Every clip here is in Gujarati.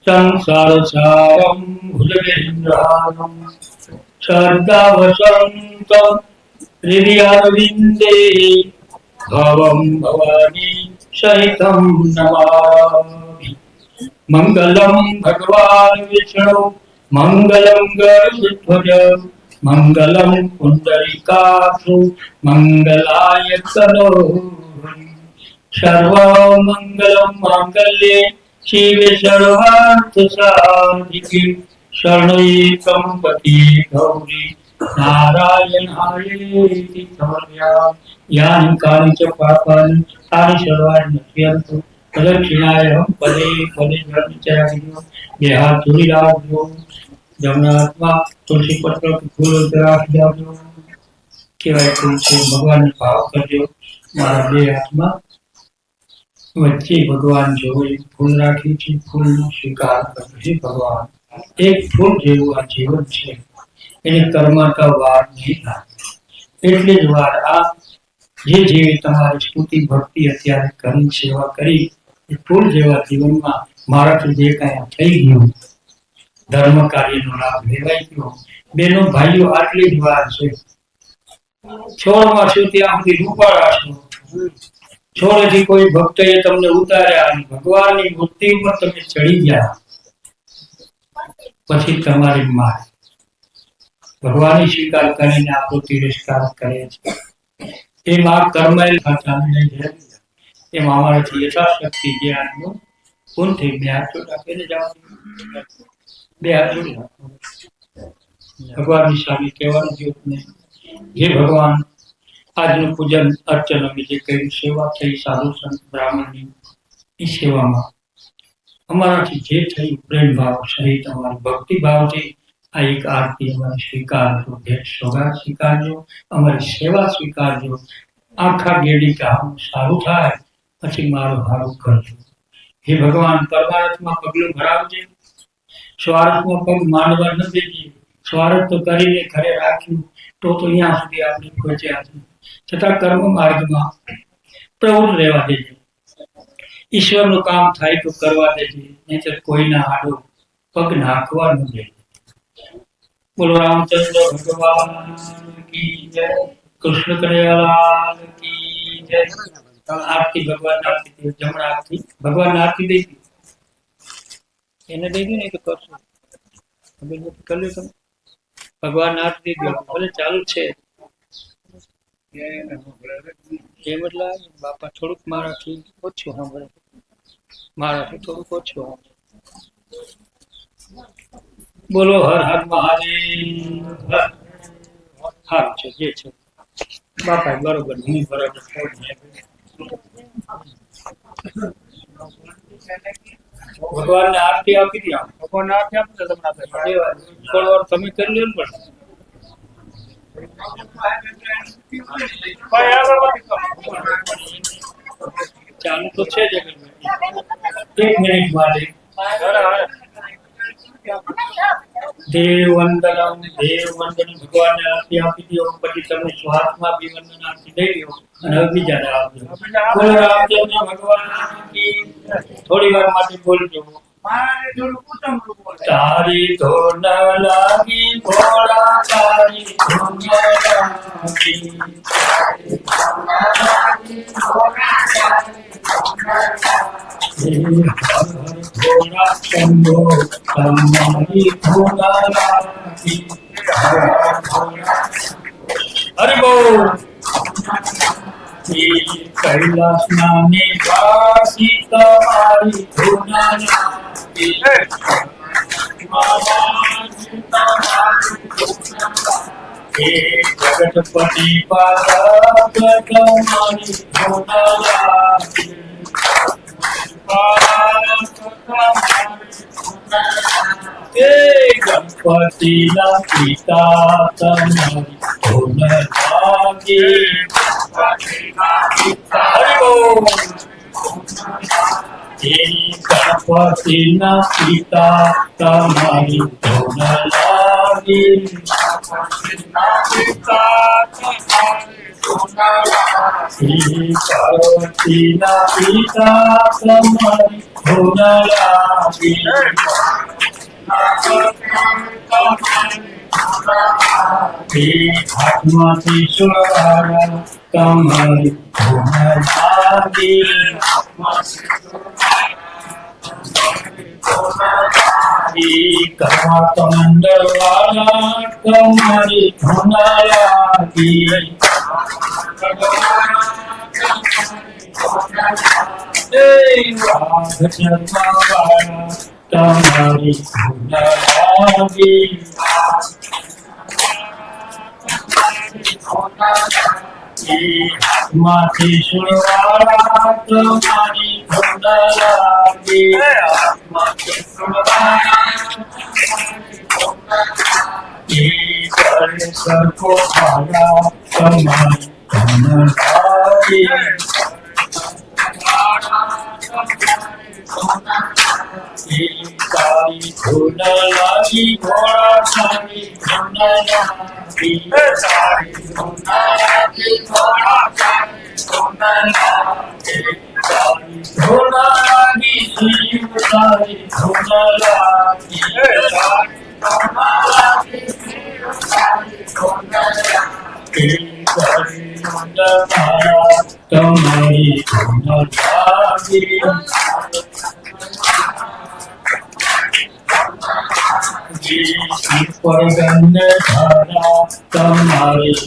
संसारसारं भुजगेन्द्रानं श्रद्धावसन्तं हृदयारविन्दे भवं भवानी सहितं नमामि। मंगलम भगवान विष्णु मंगलम गरुड़ध्वज मंगलम पुंडरीकाक्षु मंगलाय तनो सर्वमंगलम मांगल्ये शिवे सर्वार्थ साधिके शरण्ये त्र्यंबके गौरी नारायणायेति नमोऽस्तुते। यानि कानि च पापानि तानि सर्वाणि नश्यन्तु प्रदक्षिणायां पदे पदे ब्रह्मचारिणो देहात् दूरिराजो जमनात्मा तुलसी पत्र फूल उतराख जाजो केवाय तुलसी भगवान ने भाव करजो मारा બે હાથમાં વચ્ચે ભગવાન જેવો એક ફૂલ રાખી છે ફૂલનો સ્વીકાર કરજો હે ભગવાન એક ફૂલ જેવું આ જીવન છે એને કર્મ કા વાર નહીં લાગે એટલે જ વાર આ જે જીવે તમારી સ્તુતિ ભક્તિ અત્યારે કરી સેવા કરી ફૂલ જેવા જીવનમાં મારાથી જે કાંઈ થઈ ગયું ધર્મ કાર્યનો લાભ લેવાઈ ગયો બેનો ભાઈઓ આટલી જ વાર છે છોડમાં છું ત્યાં સુધી રૂપાળા છો છોડેથી કોઈ ભક્તએ તમને ઉતાર્યા અને ભગવાનની મૂર્તિ ઉપર તમે ચડી ગયા પછી તમારી માર ભગવાનની સ્વીકાર કરીને આપણો તિરસ્કાર કરે છે એ માં કર્મેલ ખાતા નહીં છે એમાં અમારાથી યથાશક્તિ જ્ઞાનનું પૂનથી બે હાથ આપીને જવાનું બે હાથ ભગવાનની સામે કહેવાનું જોત નહીં હે ભગવાન આજનું પૂજન અર્ચન અમે જે કઈ સેવા થઈ સાધુ સંત બ્રાહ્મણની એ સેવામાં અમારાથી જે થયું પ્રેમ ભાવ સહિત અમારી ભક્તિ ભાવથી આ એક આરતી અમારી સ્વીકારજો ભેટ સોગાદ સ્વીકારજો અમારી સેવા સ્વીકારજો આખા ગેડી કામ સારું થાય પછી મારું હારું કરજો હે ભગવાન પરમાર્થમાં પગલું ભરાવજે સ્વાર્થમાં પગ માંડવા ન દેજે સ્વાર્થ તો કરીને ઘરે રાખ્યું તો અહીંયા સુધી આપણે પહોંચ્યા છે છતાં કર્મ માર્ગમાં પ્રવૃત્ત રહેવા દેજે ઈશ્વરનું કામ થાય તો કરવા દેજે નહીંતર કોઈના આડો પગ નાખવા ન દેજે બોલો રામચંદ્ર ભગવાન કી જય કૃષ્ણ કનૈયાલાલ કી જય આરતી ભગવાન આરતી જમણા આરતી ભગવાન આરતી દઈ એને દઈ દે ને તો કરશું કર્યું તમે ભગવાન આરતી દઈ દો ભલે ચાલુ છે એમ એટલે બાપા થોડુંક મારાથી ઓછું સાંભળે મારાથી થોડુંક ઓછું બોલો હર હર મહાદેવ સારું છે જે છે બાપા બરોબર હું બરાબર ભગવાન ને આરતી આપી દી ભગવાન આરતી આપી દો તમને થોડો વાર તમે કરી લો ચાલુ તો છે જ એક મિનિટ માટે દેવ વંદનમ ભગવાન ને આરતી આપી દો પછી તમે સ્વાર્થમાં બી વંદન આરતી દઈ દો અને હવે બીજાને આપજો બોલો રામચંદ્ર ભગવાન કી થોડી વાર માટે બોલજો તારી ધોન લાગી ભોળા તારી ધોન લાગી ભોળા ચંદો તમારી ધોન લાગી હરિ બોલ कैलाश नामे वासी तुम्हारी धुन लागी जगतपति पारक तुम्हारी धुन लागी गणपति ना पिता तुम्हारी धुन लागी गणपति न पिता तुम्हारी धुन लागी पार्वती न पिता तुम्हारी ધૂન લાગી હાથમાંથી સુરવાળા તમારી ધૂન લાગી કરવા કમંડળ વાળા તમારી ધૂન લાગી તમારી ધૂન લાગી હાથમાંથી સુરવાળા તમારી ધૂન લાગી સરખો ભાડા તમારી ધૂન લાગી તારી ધૂન લાગી ઘોડા તારી ધૂન લાગી તારી ધૂન લાગી ઘોડા તારી ધૂન લાગી તારી ધૂન લાગી શિવ તારી ધૂન લાગી તારી ધૂન લાગી શિવ તારી ધૂન લાગી તારી ધૂન મારા તમારી ધૂન લાગી પર ગંધ ધારા તમારી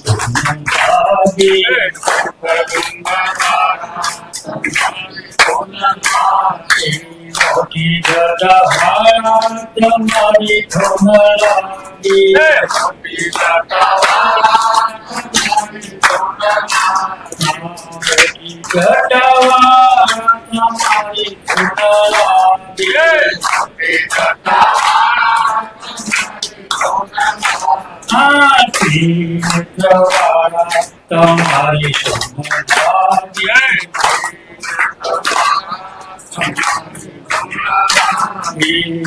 ધૂન લાગી મોટી જટા વાળા તમારી ધૂન લાગી મોટી જટા વાળા તમારી ધૂન લાગી તમારી ધૂન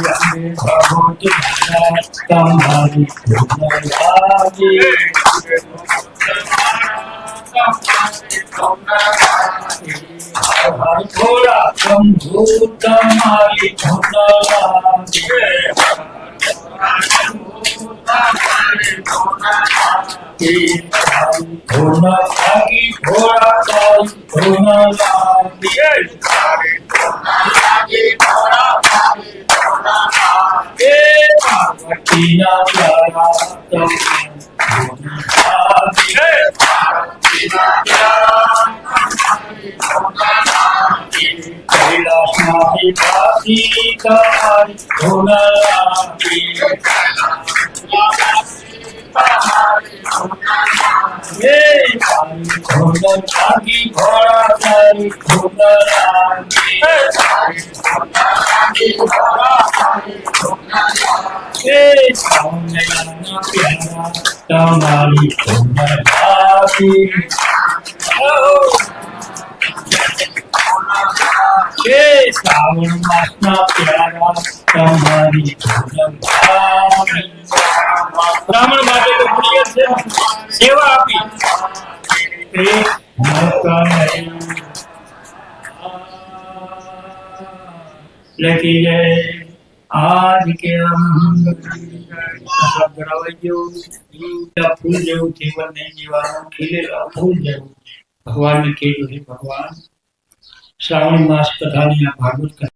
લાગી ભગવતી તમારી ધૂન લાગી થોડા શંભુ તમારી ધૂન લાગી ધૂન લાગી ઘોડા તારી ધૂન લાગી પાર્વતીના પ્યારા કૈલાસમાંથી પાછી તમારી ધૂન લાગી ધૂન લાગી ઘોડા તારી ધૂન લાગી તમારી ધૂન લાગી શ્રાવણ માસના પ્યારા તમારી ધૂન લાગી બ્રાહ્મણ માટે તો પ્રિય સેવા આપી લખી જાય આજ કે ફૂલ જેવું જીવન નહીં જીવાનું ખીલેલા ફૂલ જેવું ભગવાનને કીધું હે ભગવાન શ્રાવણ માસ કથાની આ ભાગવત